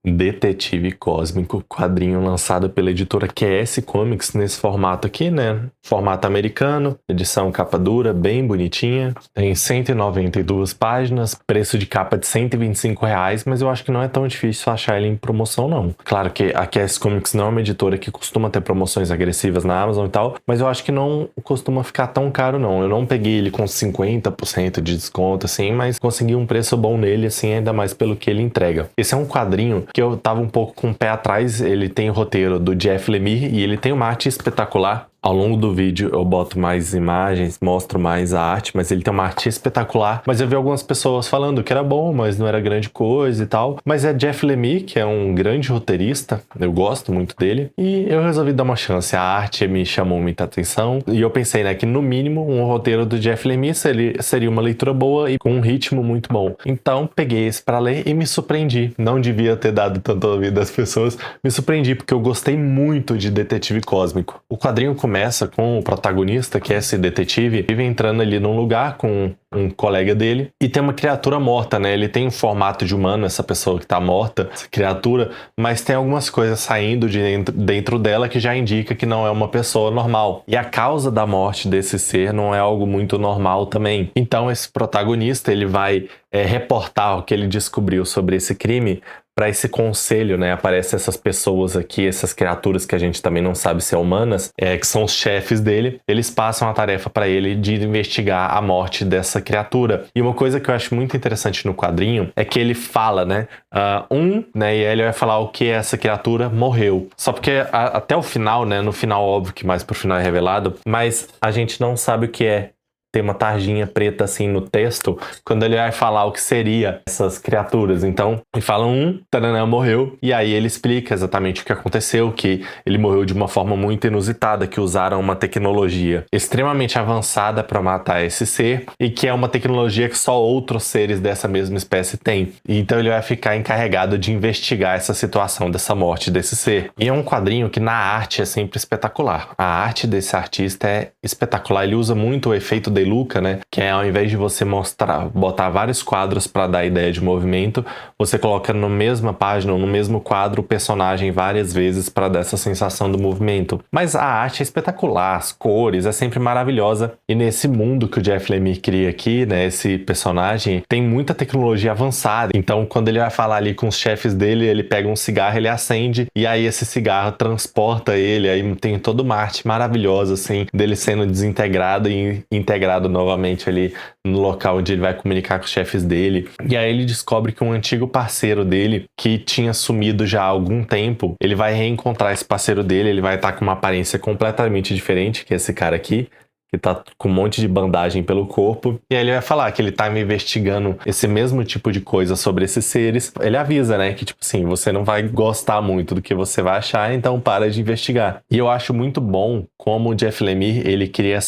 Detetive Cósmico, quadrinho lançado pela editora QS Comics nesse formato aqui, né? Formato americano, edição capa dura, bem bonitinha. Tem 192 páginas, preço de capa de R$ 125, mas eu acho que não é tão difícil achar ele em promoção, não. Claro que a QS Comics não é uma editora que costuma ter promoções agressivas na Amazon e tal, mas eu acho que não costuma ficar tão caro, não. Eu não peguei ele com 50% de desconto, assim, mas consegui um preço bom nele, assim, ainda mais pelo que ele entrega. Esse é um quadrinho que eu tava um pouco com o pé atrás. Ele tem o roteiro do Jeff Lemire e ele tem uma arte espetacular. Ao longo do vídeo eu boto mais imagens, mostro mais a arte, mas ele tem uma arte espetacular. Mas eu vi algumas pessoas falando que era bom, mas não era grande coisa e tal. Mas é Jeff Lemire, que é um grande roteirista, eu gosto muito dele, e eu resolvi dar uma chance. A arte me chamou muita atenção, e eu pensei, né, que no mínimo um roteiro do Jeff Lemire seria uma leitura boa e com um ritmo muito bom. Então peguei esse pra ler e me surpreendi. Não devia ter dado tanto ouvido das pessoas, me surpreendi porque eu gostei muito de Detetive Cósmico. O quadrinho começa com o protagonista, que é esse detetive, vive entrando ali num lugar com um colega dele e tem uma criatura morta, né? Ele tem um formato de humano, essa pessoa que tá morta, essa criatura, mas tem algumas coisas saindo de dentro dela que já indica que não é uma pessoa normal. E a causa da morte desse ser não é algo muito normal também. Então esse protagonista, ele vai reportar o que ele descobriu sobre esse crime para esse conselho, né? Aparecem essas pessoas aqui, essas criaturas que a gente também não sabe se é humanas, que são os chefes dele. Eles passam a tarefa para ele de investigar a morte dessa criatura. E uma coisa que eu acho muito interessante no quadrinho é que ele fala, né? Né? E aí ele vai falar o que essa criatura morreu. Só porque até o final, né? No final, óbvio que mais pro final é revelado, mas a gente não sabe o que é. Tem uma tarjinha preta assim no texto, quando ele vai falar o que seria essas criaturas. Então, ele fala taranã, morreu, e aí ele explica exatamente o que aconteceu, que ele morreu de uma forma muito inusitada, que usaram uma tecnologia extremamente avançada para matar esse ser, e que é uma tecnologia que só outros seres dessa mesma espécie têm. Então ele vai ficar encarregado de investigar essa situação dessa morte desse ser. E é um quadrinho que na arte é sempre espetacular. A arte desse artista é espetacular, ele usa muito o efeito de Luca, né? Que é, ao invés de você botar vários quadros para dar ideia de movimento, você coloca na mesma página ou no mesmo quadro o personagem várias vezes para dar essa sensação do movimento. Mas a arte é espetacular, as cores, é sempre maravilhosa. E nesse mundo que o Jeff Lemire cria aqui, né? Esse personagem tem muita tecnologia avançada. Então, quando ele vai falar ali com os chefes dele, ele pega um cigarro, ele acende, e aí esse cigarro transporta ele, aí tem toda uma arte maravilhosa, assim, dele sendo desintegrado e integrado novamente ali no local onde ele vai comunicar com os chefes dele. E aí ele descobre que um antigo parceiro dele, que tinha sumido já há algum tempo, ele vai reencontrar esse parceiro dele, ele vai estar com uma aparência completamente diferente que esse cara aqui, que tá com um monte de bandagem pelo corpo, e aí ele vai falar que ele tá investigando esse mesmo tipo de coisa sobre esses seres. Ele avisa, né, que tipo assim, você não vai gostar muito do que você vai achar, então para de investigar. E eu acho muito bom como o Jeff Lemire, ele cria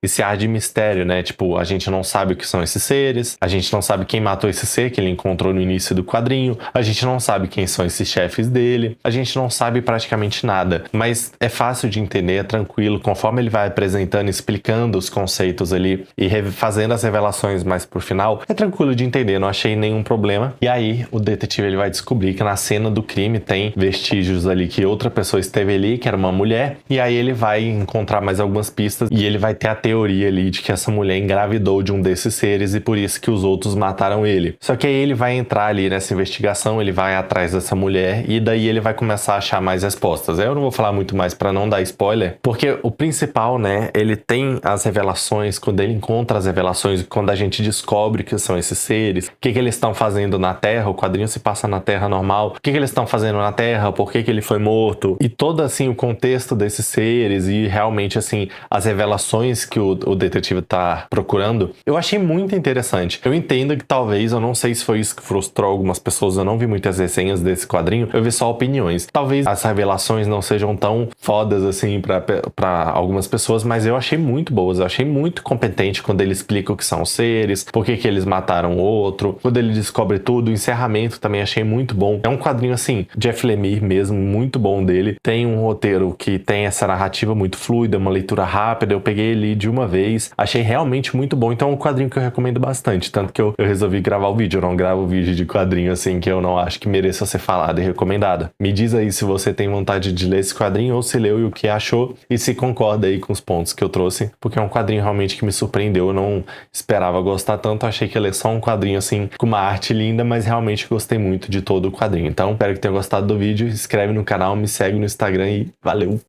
esse ar de mistério, né? Tipo, a gente não sabe o que são esses seres, a gente não sabe quem matou esse ser que ele encontrou no início do quadrinho, a gente não sabe quem são esses chefes dele, a gente não sabe praticamente nada, mas é fácil de entender, é tranquilo, conforme ele vai apresentando, explicando os conceitos ali e fazendo as revelações mais pro final, é tranquilo de entender, não achei nenhum problema. E aí, o detetive ele vai descobrir que na cena do crime tem vestígios ali que outra pessoa esteve ali, que era uma mulher, e aí ele vai encontrar mais algumas pistas e ele vai ter a teoria ali de que essa mulher engravidou de um desses seres e por isso que os outros mataram ele. Só que aí ele vai entrar ali nessa investigação, ele vai atrás dessa mulher e daí ele vai começar a achar mais respostas. Eu não vou falar muito mais para não dar spoiler, porque o principal, né, ele tem as revelações, quando ele encontra as revelações, quando a gente descobre que são esses seres, o que eles estão fazendo na Terra, o quadrinho se passa na Terra normal, o que eles estão fazendo na Terra, por que ele foi morto, e todo assim o contexto desses seres e realmente assim as revelações que o detetive tá procurando, eu achei muito interessante. Eu entendo que talvez, eu não sei se foi isso que frustrou algumas pessoas, eu não vi muitas resenhas desse quadrinho, eu vi só opiniões. Talvez as revelações não sejam tão fodas assim pra algumas pessoas, mas eu achei muito boas, eu achei muito competente quando ele explica o que são os seres, por que eles mataram o outro, quando ele descobre tudo, o encerramento também achei muito bom. É um quadrinho assim, Jeff Lemire mesmo, muito bom dele, tem um roteiro que tem essa narrativa muito fluida, uma leitura rápida, eu peguei ele de uma vez, achei realmente muito bom, então é um quadrinho que eu recomendo bastante, tanto que eu resolvi gravar o vídeo. Eu não gravo vídeo de quadrinho assim que eu não acho que mereça ser falado e recomendado. Me diz aí se você tem vontade de ler esse quadrinho ou se leu e o que achou e se concorda aí com os pontos que eu trouxe, porque é um quadrinho realmente que me surpreendeu. Eu não esperava gostar tanto, achei que ele é só um quadrinho assim com uma arte linda, mas realmente gostei muito de todo o quadrinho. Então, espero que tenha gostado do vídeo, se inscreve no canal, me segue no Instagram e valeu!